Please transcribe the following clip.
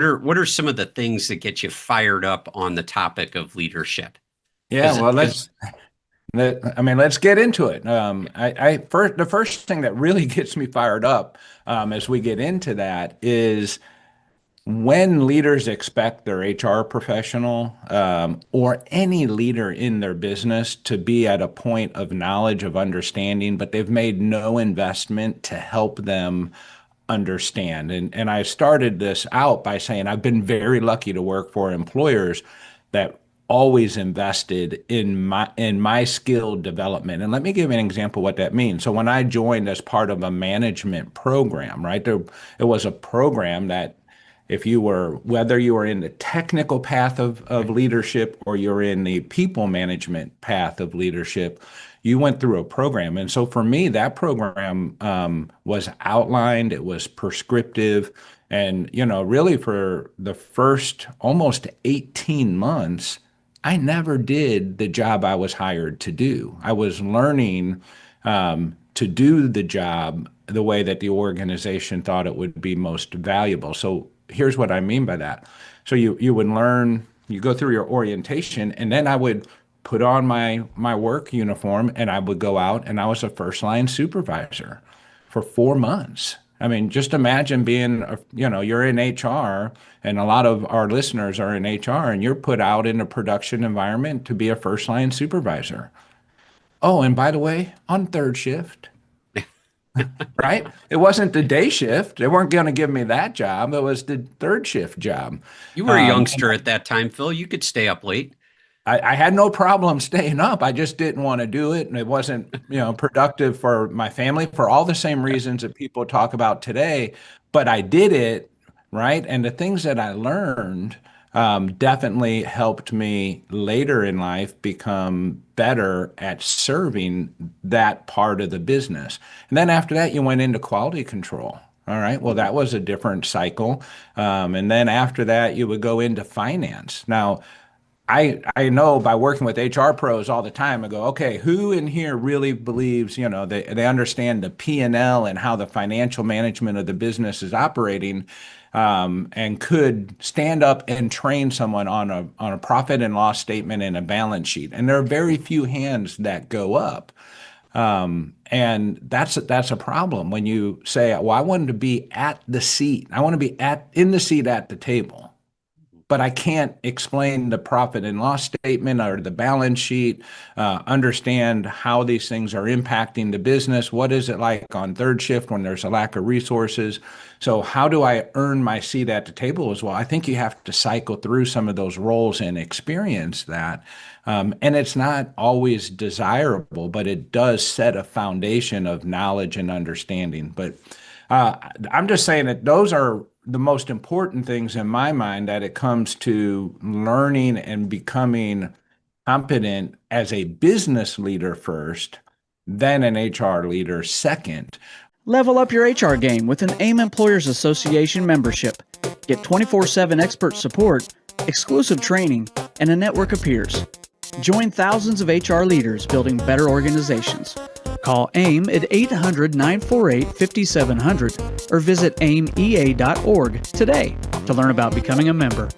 What are some of the things that get you fired up on the topic of leadership? Yeah, Because well, let's get into it. The first thing that really gets me fired up as we get into that is when leaders expect their HR professional or any leader in their business to be at a point of knowledge, of understanding, but they've made no investment to help them understand. And I started this out by saying I've been very lucky to work for employers that always invested in my skill development. And let me give you an example of what that means. So when I joined as part of a management program, right, it was a program that if you were, whether you were in the technical path of leadership or you're in the people management path of leadership, you went through a program. And so for me, that program was outlined, it was prescriptive. And, really for the first almost 18 months, I never did the job I was hired to do. I was learning to do the job the way that the organization thought it would be most valuable. So here's what I mean by that. So you would learn, you go through your orientation, and then I would put on my work uniform and I would go out and I was a first line supervisor for 4 months. I mean, just imagine being, you're in HR and a lot of our listeners are in HR and you're put out in a production environment to be a first line supervisor. Oh, and by the way, on third shift, right? It wasn't the day shift. They weren't going to give me that job. It was the third shift job. you were a youngster at that time, Phil. You could stay up late. I had no problem staying up. I just didn't want to do it. And it wasn't, productive for my family for all the same reasons that people talk about today. But I did it, right? And the things that I learned definitely helped me later in life become better at serving that part of the business. And then after that, you went into quality control. All right. Well, that was a different cycle. And then after that, you would go into finance. Now, I know by working with HR pros all the time, I go, okay, who in here really believes, they understand the P&L and how the financial management of the business is operating, and could stand up and train someone on a profit and loss statement and a balance sheet. And there are very few hands that go up. And that's a problem when you say, well, I want to be at the seat. I want to be in the seat at the table, but I can't explain the profit and loss statement or the balance sheet, understand how these things are impacting the business. What is it like on third shift when there's a lack of resources? So how do I earn my seat at the table as well? I think you have to cycle through some of those roles and experience that. And it's not always desirable, but it does set a foundation of knowledge and understanding. But I'm just saying that those are the most important things in my mind that it comes to learning and becoming competent as a business leader first, then an HR leader second. Level up your HR game with an AIM Employers Association membership. Get 24/7 expert support, exclusive training, and a network of peers. Join thousands of HR leaders building better organizations. Call AIM at 800-948-5700 or visit aimea.org today to learn about becoming a member.